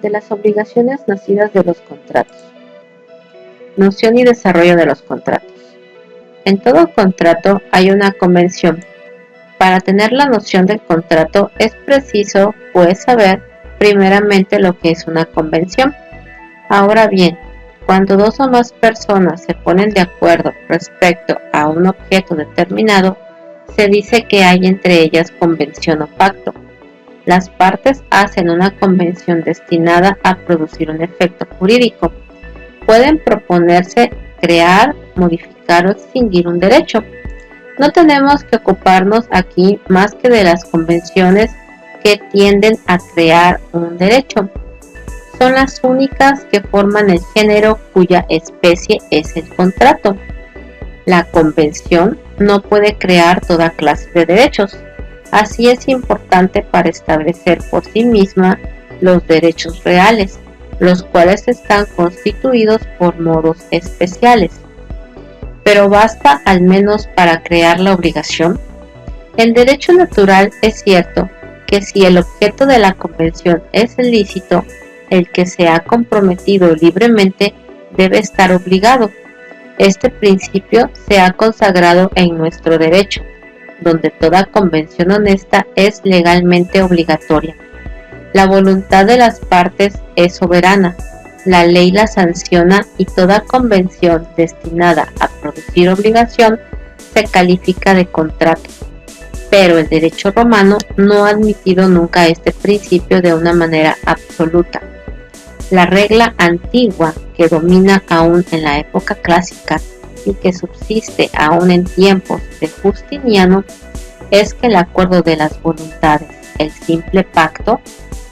De las obligaciones nacidas de los contratos. Noción y desarrollo de los contratos. En todo contrato hay una convención. Para tener la noción del contrato es preciso, pues, saber primeramente lo que es una convención. Ahora bien, cuando dos o más personas se ponen de acuerdo respecto a un objeto determinado, se dice que hay entre ellas convención o pacto. Las partes hacen una convención destinada a producir un efecto jurídico. Pueden proponerse crear, modificar o extinguir un derecho. No tenemos que ocuparnos aquí más que de las convenciones que tienden a crear un derecho. Son las únicas que forman el género cuya especie es el contrato. La convención no puede crear toda clase de derechos. Así es importante para establecer por sí misma los derechos reales, los cuales están constituidos por modos especiales. Pero basta al menos para crear la obligación. En derecho natural es cierto que si el objeto de la convención es el lícito, el que se ha comprometido libremente debe estar obligado. Este principio se ha consagrado en nuestro derecho, donde toda convención honesta es legalmente obligatoria. La voluntad de las partes es soberana, la ley la sanciona y toda convención destinada a producir obligación se califica de contrato. Pero el derecho romano no ha admitido nunca este principio de una manera absoluta. La regla antigua que domina aún en la época clásica y que subsiste aún en tiempos de Justiniano es que el acuerdo de las voluntades, el simple pacto,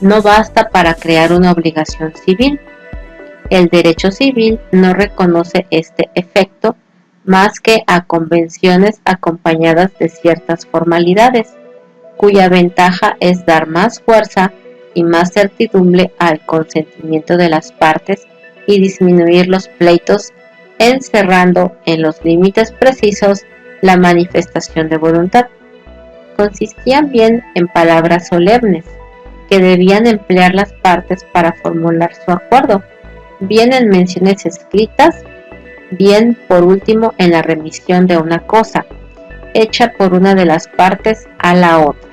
no basta para crear una obligación civil. El derecho civil no reconoce este efecto más que a convenciones acompañadas de ciertas formalidades, cuya ventaja es dar más fuerza y más certidumbre al consentimiento de las partes y disminuir los pleitos, encerrando en los límites precisos la manifestación de voluntad. Consistían bien en palabras solemnes, que debían emplear las partes para formular su acuerdo, bien en menciones escritas, bien por último en la remisión de una cosa, hecha por una de las partes a la otra.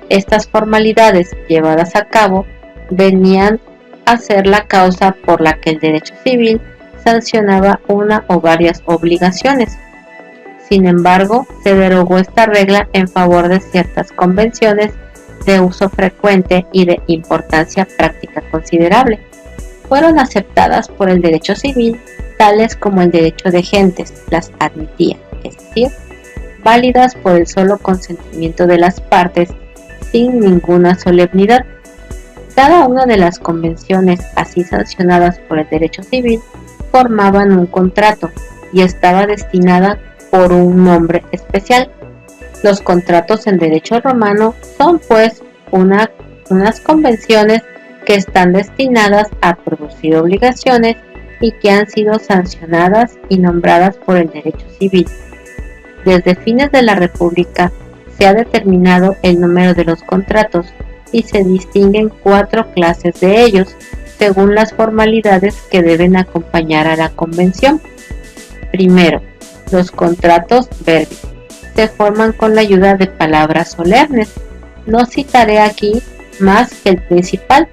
Estas formalidades llevadas a cabo venían a ser la causa por la que el derecho civil sancionaba una o varias obligaciones. Sin embargo, se derogó esta regla en favor de ciertas convenciones de uso frecuente y de importancia práctica considerable. Fueron aceptadas por el derecho civil, tales como el derecho de gentes las admitía, es decir, válidas por el solo consentimiento de las partes sin ninguna solemnidad. Cada una de las convenciones así sancionadas por el derecho civil formaban un contrato y estaba destinada por un nombre especial. Los contratos en derecho romano son pues unas convenciones que están destinadas a producir obligaciones y que han sido sancionadas y nombradas por el derecho civil. Desde fines de la República se ha determinado el número de los contratos y se distinguen 4 clases de ellos, según las formalidades que deben acompañar a la convención. Primero, los contratos verbis. Se forman con la ayuda de palabras solemnes. No citaré aquí más que el principal,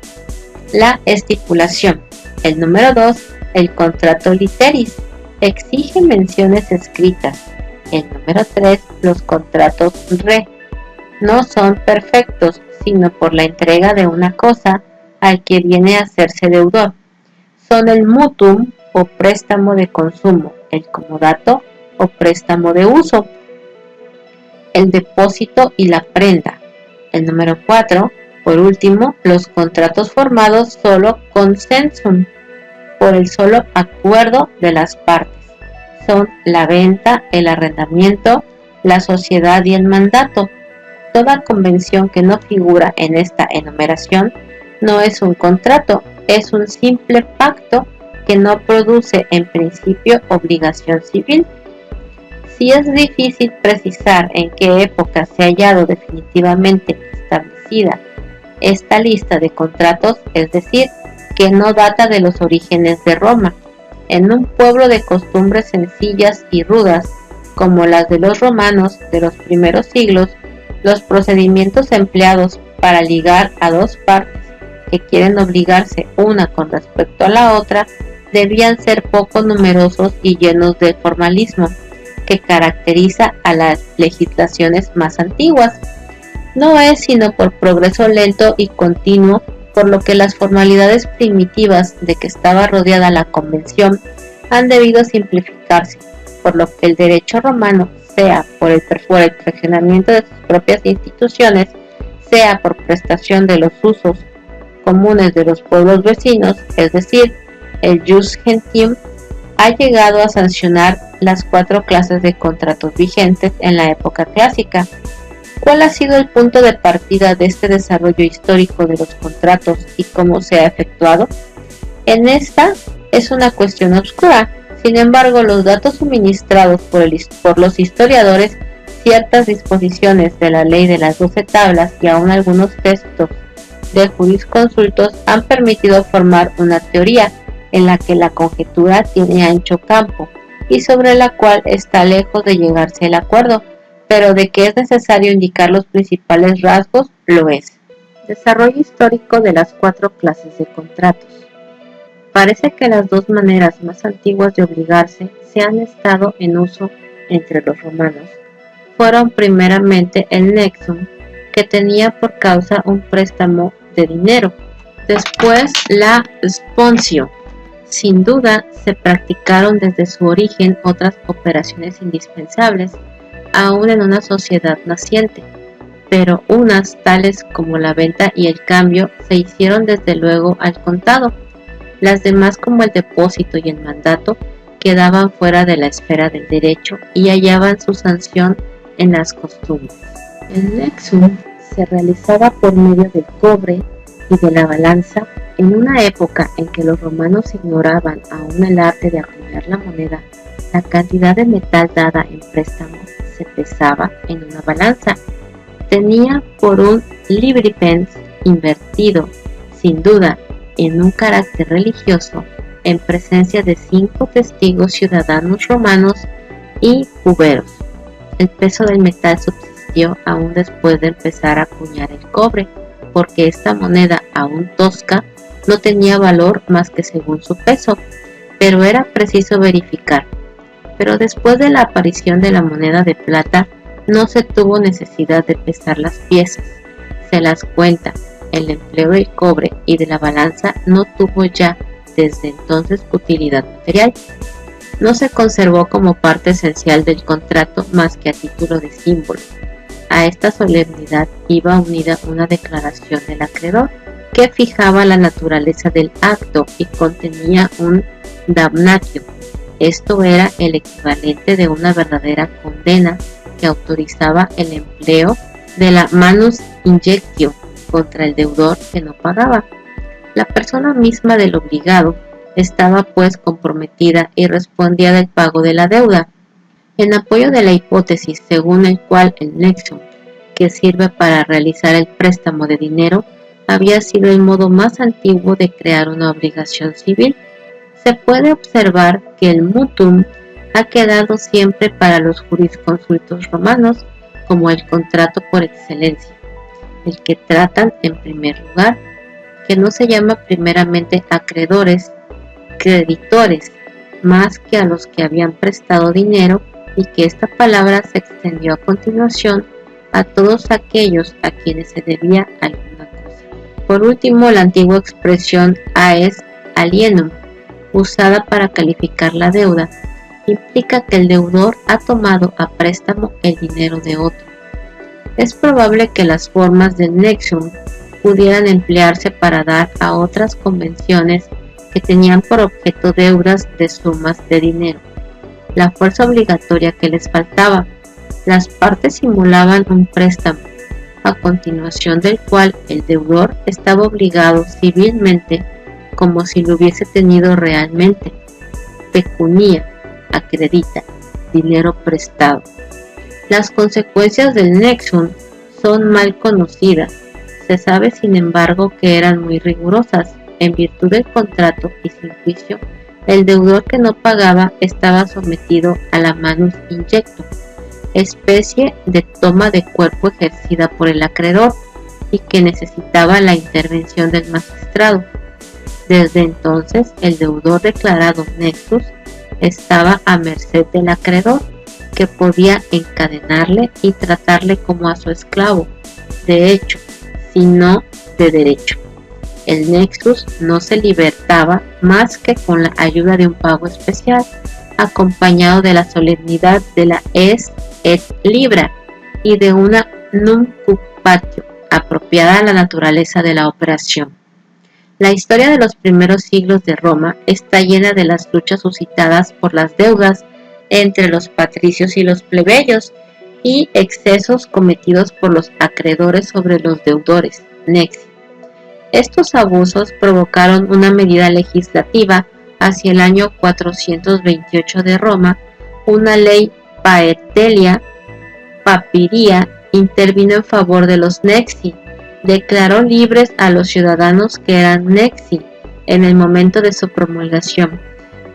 la estipulación. El número 2, el contrato literis. Exige menciones escritas. El número 3, los contratos re. No son perfectos, sino por la entrega de una cosa al que viene a hacerse deudor. Son el mutuum o préstamo de consumo, el comodato o préstamo de uso, el depósito y la prenda. El número 4, por último, los contratos formados solo consensum, por el solo acuerdo de las partes. Son la venta, el arrendamiento, la sociedad y el mandato. Toda convención que no figura en esta enumeración no es un contrato, es un simple pacto que no produce en principio obligación civil. Si es difícil precisar en qué época se ha hallado definitivamente establecida esta lista de contratos, es decir, que no data de los orígenes de Roma. En un pueblo de costumbres sencillas y rudas, como las de los romanos de los primeros siglos, los procedimientos empleados para ligar a dos partes que quieren obligarse una con respecto a la otra debían ser poco numerosos y llenos del formalismo que caracteriza a las legislaciones más antiguas. No es sino por progreso lento y continuo por lo que las formalidades primitivas de que estaba rodeada la convención han debido simplificarse, por lo que el derecho romano, sea por el perfeccionamiento de sus propias instituciones, sea por prestación de los usos comunes de los pueblos vecinos, es decir, el jus gentium, ha llegado a sancionar las 4 clases de contratos vigentes en la época clásica. ¿Cuál ha sido el punto de partida de este desarrollo histórico de los contratos y cómo se ha efectuado? En esta es una cuestión oscura. Sin embargo, los datos suministrados por los historiadores, ciertas disposiciones de la ley de las 12 tablas y aún algunos textos de jurisconsultos han permitido formar una teoría en la que la conjetura tiene ancho campo y sobre la cual está lejos de llegarse el acuerdo, pero de que es necesario indicar los principales rasgos, lo es. Desarrollo histórico de las 4 clases de contratos. Parece que las 2 maneras más antiguas de obligarse se han estado en uso entre los romanos. Fueron primeramente el nexum, que tenía por causa un préstamo de dinero, después la sponsio. Sin duda, se practicaron desde su origen otras operaciones indispensables, aún en una sociedad naciente, pero unas tales como la venta y el cambio se hicieron desde luego al contado. Las demás, como el depósito y el mandato, quedaban fuera de la esfera del derecho y hallaban su sanción en las costumbres. El nexum se realizaba por medio del cobre y de la balanza en una época en que los romanos ignoraban aún el arte de acuñar la moneda. La cantidad de metal dada en préstamo se pesaba en una balanza. Tenía por un libripens invertido, sin duda, en un carácter religioso, en presencia de 5 testigos ciudadanos romanos y puberos. El peso del metal subsistió aún después de empezar a acuñar el cobre, porque esta moneda, aún tosca, no tenía valor más que según su peso, pero era preciso verificar. Pero después de la aparición de la moneda de plata, no se tuvo necesidad de pesar las piezas. Se las cuenta. El empleo del cobre y de la balanza no tuvo ya desde entonces utilidad material. No se conservó como parte esencial del contrato más que a título de símbolo. A esta solemnidad iba unida una declaración del acreedor que fijaba la naturaleza del acto y contenía un damnatio. Esto era el equivalente de una verdadera condena que autorizaba el empleo de la manus injectio contra el deudor que no pagaba. La persona misma del obligado estaba pues comprometida y respondía del pago de la deuda. En apoyo de la hipótesis según el cual el nexum, que sirve para realizar el préstamo de dinero, había sido el modo más antiguo de crear una obligación civil, se puede observar que el mutuum ha quedado siempre para los jurisconsultos romanos como el contrato por excelencia, el que tratan en primer lugar, que no se llama primeramente acreedores, creditores, más que a los que habían prestado dinero, y que esta palabra se extendió a continuación a todos aquellos a quienes se debía alguna cosa. Por último, la antigua expresión aes alienum, usada para calificar la deuda, implica que el deudor ha tomado a préstamo el dinero de otro. Es probable que las formas del nexum pudieran emplearse para dar a otras convenciones que tenían por objeto deudas de sumas de dinero la fuerza obligatoria que les faltaba. Las partes simulaban un préstamo, a continuación del cual el deudor estaba obligado civilmente como si lo hubiese tenido realmente. Pecunia, acredita, dinero prestado. Las consecuencias del nexum son mal conocidas. Se sabe sin embargo que eran muy rigurosas. En virtud del contrato y sin juicio, el deudor que no pagaba estaba sometido a la manus injecto, especie de toma de cuerpo ejercida por el acreedor y que necesitaba la intervención del magistrado. Desde entonces, el deudor declarado nexus estaba a merced del acreedor, que podía encadenarle y tratarle como a su esclavo, de hecho, sino de derecho. El nexus no se libertaba más que con la ayuda de un pago especial, acompañado de la solemnidad de la es et libra y de una nuncupatio apropiada a la naturaleza de la operación. La historia de los primeros siglos de Roma está llena de las luchas suscitadas por las deudas entre los patricios y los plebeyos y excesos cometidos por los acreedores sobre los deudores, nexi. Estos abusos provocaron una medida legislativa hacia el año 428 de Roma. Una ley papiria intervino en favor de los nexi, declaró libres a los ciudadanos que eran nexi en el momento de su promulgación,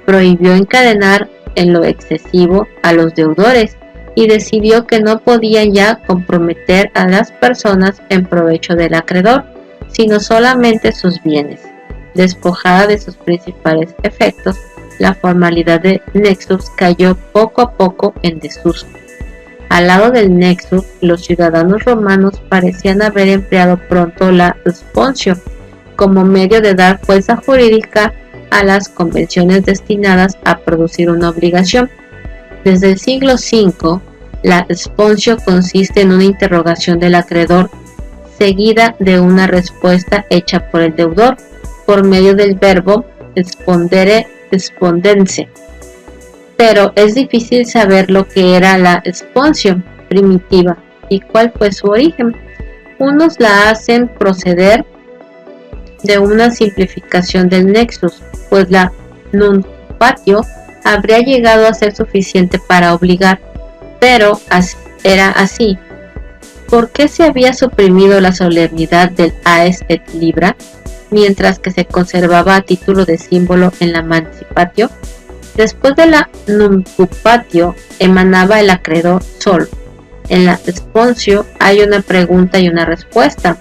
prohibió encadenar en lo excesivo a los deudores y decidió que no podían ya comprometer a las personas en provecho del acreedor, sino solamente sus bienes. Despojada de sus principales efectos, la formalidad de nexus cayó poco a poco en desuso. Al lado del nexus, los ciudadanos romanos parecían haber empleado pronto la sponsio como medio de dar fuerza jurídica a las convenciones destinadas a producir una obligación. Desde el siglo V, la sponsio consiste en una interrogación del acreedor seguida de una respuesta hecha por el deudor por medio del verbo spondere spondense. Pero es difícil saber lo que era la sponsio primitiva y cuál fue su origen. Unos la hacen proceder de una simplificación del nexus, pues la nuncupatio habría llegado a ser suficiente para obligar, pero era así. ¿Por qué se había suprimido la solemnidad del aes et libra, mientras que se conservaba a título de símbolo en la mancipatio? Después de la nuncupatio emanaba el acreedor solo. En la sponsio hay una pregunta y una respuesta.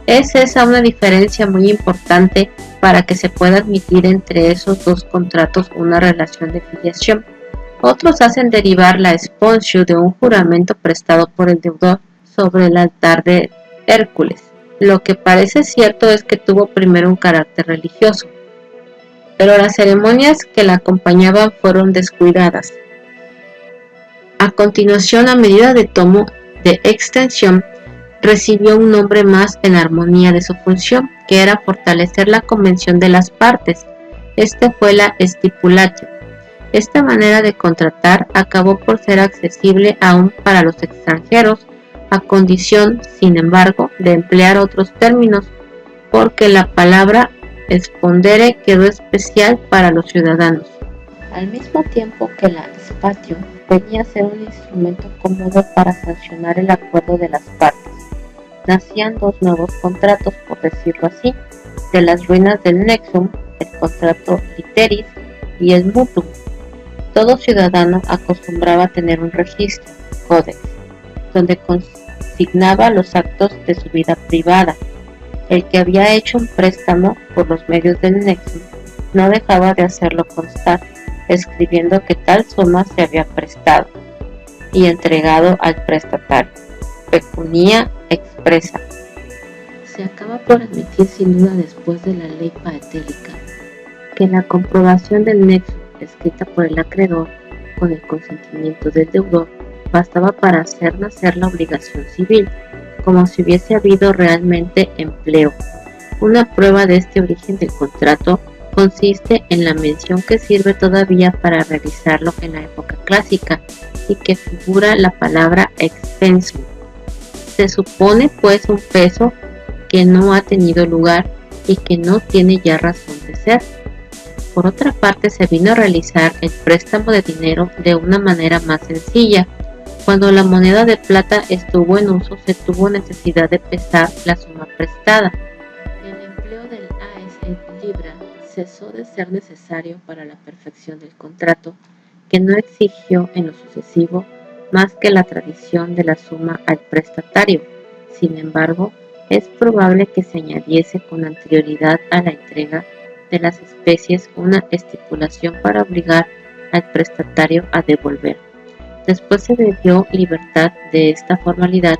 Es esa una diferencia muy importante para que se pueda admitir entre esos dos contratos una relación de filiación. Otros hacen derivar la sponsio de un juramento prestado por el deudor sobre el altar de Hércules. Lo que parece cierto es que tuvo primero un carácter religioso, pero las ceremonias que la acompañaban fueron descuidadas. A continuación, a medida de tomo de extensión, recibió un nombre más en armonía de su función, que era fortalecer la convención de las partes. Este fue la stipulatio. Esta manera de contratar acabó por ser accesible aún para los extranjeros, a condición, sin embargo, de emplear otros términos, porque la palabra spondere quedó especial para los ciudadanos. Al mismo tiempo que la spatio venía a ser un instrumento cómodo para sancionar el acuerdo de las partes, nacían dos nuevos contratos, por decirlo así, de las ruinas del nexum, el contrato literis y el mutuum. Todo ciudadano acostumbraba a tener un registro, codex, donde consignaba los actos de su vida privada. El que había hecho un préstamo por los medios del nexum no dejaba de hacerlo constar, escribiendo que tal suma se había prestado y entregado al prestatario. Pecunia expresa. Se acaba por admitir sin duda después de la ley paetélica que la comprobación del nexum escrita por el acreedor con el consentimiento del deudor bastaba para hacer nacer la obligación civil, como si hubiese habido realmente empleo. Una prueba de este origen del contrato consiste en la mención que sirve todavía para realizarlo en la época clásica y que figura la palabra expensum. Se supone pues un peso que no ha tenido lugar y que no tiene ya razón de ser. Por otra parte, se vino a realizar el préstamo de dinero de una manera más sencilla, Cuando la moneda de plata estuvo en uso, se tuvo necesidad de pesar la suma prestada. El empleo del AS en libra cesó de ser necesario para la perfección del contrato, que no exigió en lo sucesivo más que la tradición de la suma al prestatario. Sin embargo, es probable que se añadiese con anterioridad a la entrega de las especies una estipulación para obligar al prestatario a devolver. Después se le dio libertad de esta formalidad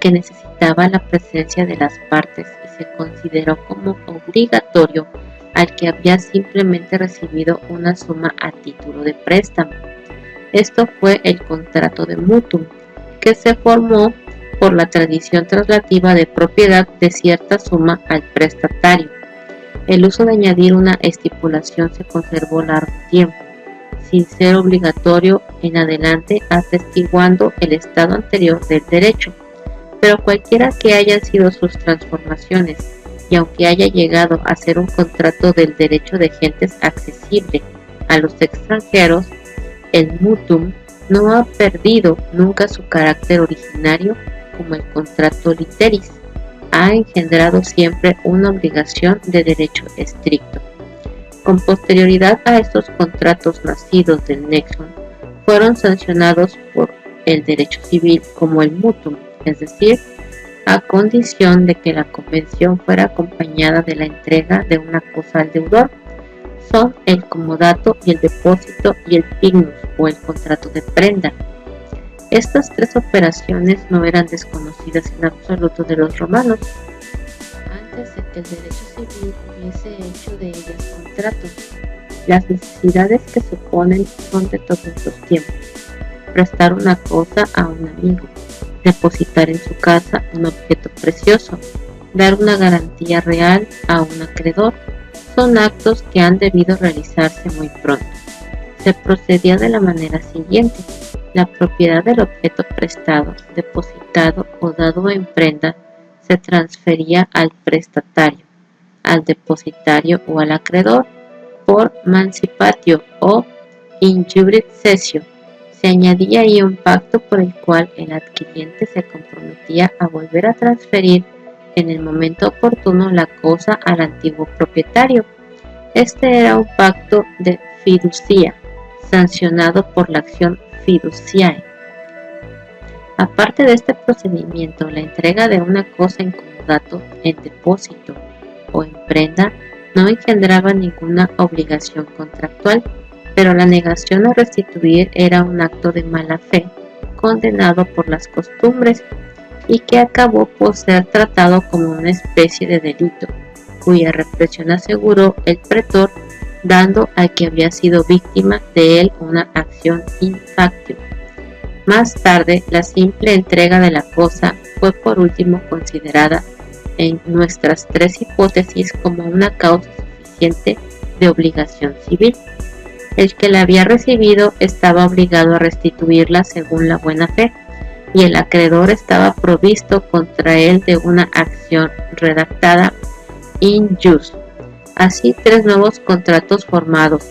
que necesitaba la presencia de las partes y se consideró como obligatorio al que había simplemente recibido una suma a título de préstamo. Esto fue el contrato de mutuum, que se formó por la tradición traslativa de propiedad de cierta suma al prestatario. El uso de añadir una estipulación se conservó largo tiempo, sin ser obligatorio en adelante, atestiguando el estado anterior del derecho. Pero cualquiera que hayan sido sus transformaciones, y aunque haya llegado a ser un contrato del derecho de gentes accesible a los extranjeros, el mutuum no ha perdido nunca su carácter originario como el contrato literis. Ha engendrado siempre una obligación de derecho estricto. Con posterioridad a estos contratos nacidos del Nexum, fueron sancionados por el derecho civil como el mutuum, es decir, a condición de que la convención fuera acompañada de la entrega de una cosa al deudor. Son el comodato y el depósito y el pignus o el contrato de prenda. Estas tres operaciones no eran desconocidas en absoluto de los romanos. Antes de que el derecho civil hubiese hecho de ellas contratos, las necesidades que se oponen son de todos los tiempos: prestar una cosa a un amigo, depositar en su casa un objeto precioso, dar una garantía real a un acreedor. Son actos que han debido realizarse muy pronto. Se procedía de la manera siguiente: la propiedad del objeto prestado, depositado o dado en prenda se transfería al prestatario, al depositario o al acreedor por mancipatio o injurit cessio. Se añadía ahí un pacto por el cual el adquiriente se comprometía a volver a transferir en el momento oportuno la cosa al antiguo propietario. Este era un pacto de fiducia, sancionado por la acción fiduciae. Aparte de este procedimiento, la entrega de una cosa en comodato, en depósito o en prenda no engendraba ninguna obligación contractual, pero la negación a restituir era un acto de mala fe, condenado por las costumbres, y que acabó por ser tratado como una especie de delito, cuya represión aseguró el pretor, dando al que había sido víctima de él una acción in factio. Más tarde, la simple entrega de la cosa fue por último considerada en nuestras tres hipótesis como una causa suficiente de obligación civil. El que la había recibido estaba obligado a restituirla según la buena fe, y el acreedor estaba provisto contra él de una acción redactada in jus. Así, tres nuevos contratos formados,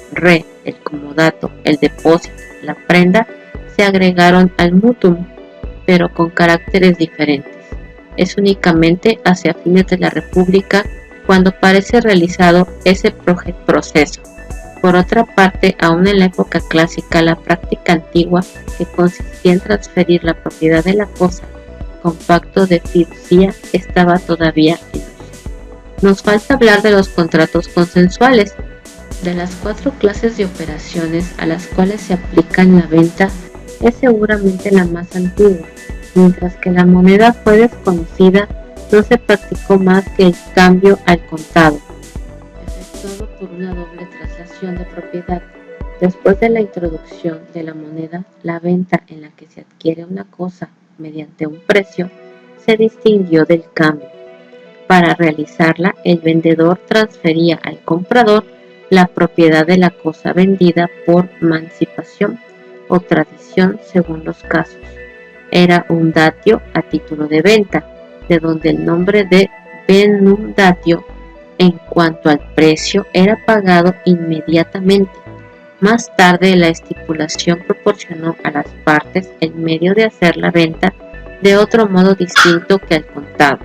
el comodato, el depósito, la prenda, se agregaron al mutuum, pero con caracteres diferentes. Es únicamente hacia fines de la República cuando parece realizado ese proceso. Por otra parte, aún en la época clásica, la práctica antigua, que consistía en transferir la propiedad de la cosa con pacto de fiducia, estaba todavía en uso. Nos falta hablar de los contratos consensuales. De las cuatro clases de operaciones a las cuales se aplican la venta, es seguramente la más antigua. Mientras que la moneda fue desconocida, no se practicó más que el cambio al contado, efectuado por una doble traslación de propiedad. Después de la introducción de la moneda, la venta en la que se adquiere una cosa mediante un precio se distinguió del cambio. Para realizarla, el vendedor transfería al comprador la propiedad de la cosa vendida por mancipación o tradición según los casos. Era un datio a título de venta, de donde el nombre de venum datio. En cuanto al precio, era pagado inmediatamente. Más tarde, la estipulación proporcionó a las partes el medio de hacer la venta de otro modo distinto que al contado.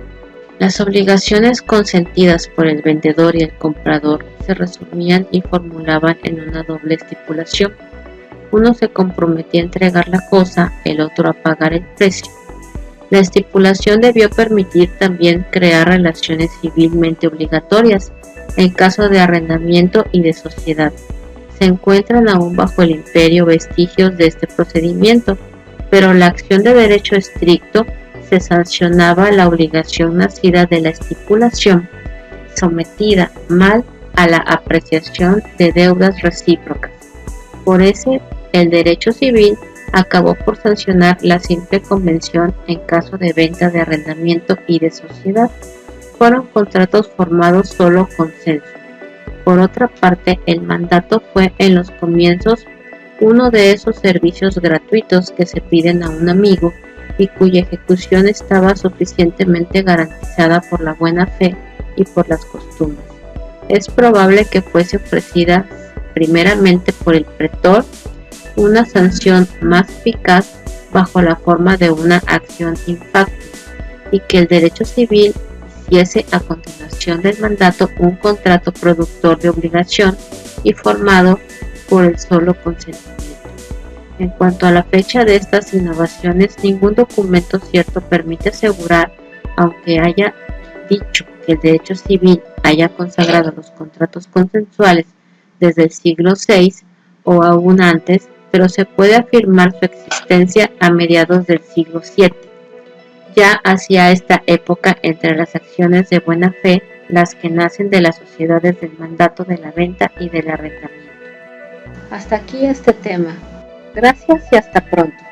Las obligaciones consentidas por el vendedor y el comprador se resumían y formulaban en una doble estipulación. Uno se comprometía a entregar la cosa, el otro a pagar el precio. La estipulación debió permitir también crear relaciones civilmente obligatorias en caso de arrendamiento y de sociedad. Se encuentran aún bajo el imperio vestigios de este procedimiento, pero la acción de derecho estricto se sancionaba la obligación nacida de la estipulación, sometida mal a la apreciación de deudas recíprocas. Por ese, el derecho civil acabó por sancionar la simple convención en caso de venta de arrendamiento y de sociedad. Fueron contratos formados solo consenso. Por otra parte, el mandato fue en los comienzos uno de esos servicios gratuitos que se piden a un amigo y cuya ejecución estaba suficientemente garantizada por la buena fe y por las costumbres. Es probable que fuese ofrecida primeramente por el pretor una sanción más eficaz bajo la forma de una acción in facto, y que el derecho civil hiciese a continuación del mandato un contrato productor de obligación y formado por el solo consentimiento. En cuanto a la fecha de estas innovaciones, ningún documento cierto permite asegurar, aunque haya dicho que el derecho civil haya consagrado los contratos consensuales desde el siglo VI o aún antes, pero se puede afirmar su existencia a mediados del siglo VII. Ya hacia esta época, entre las acciones de buena fe, las que nacen de las sociedades del mandato de la venta y del arrendamiento. Hasta aquí este tema. Gracias y hasta pronto.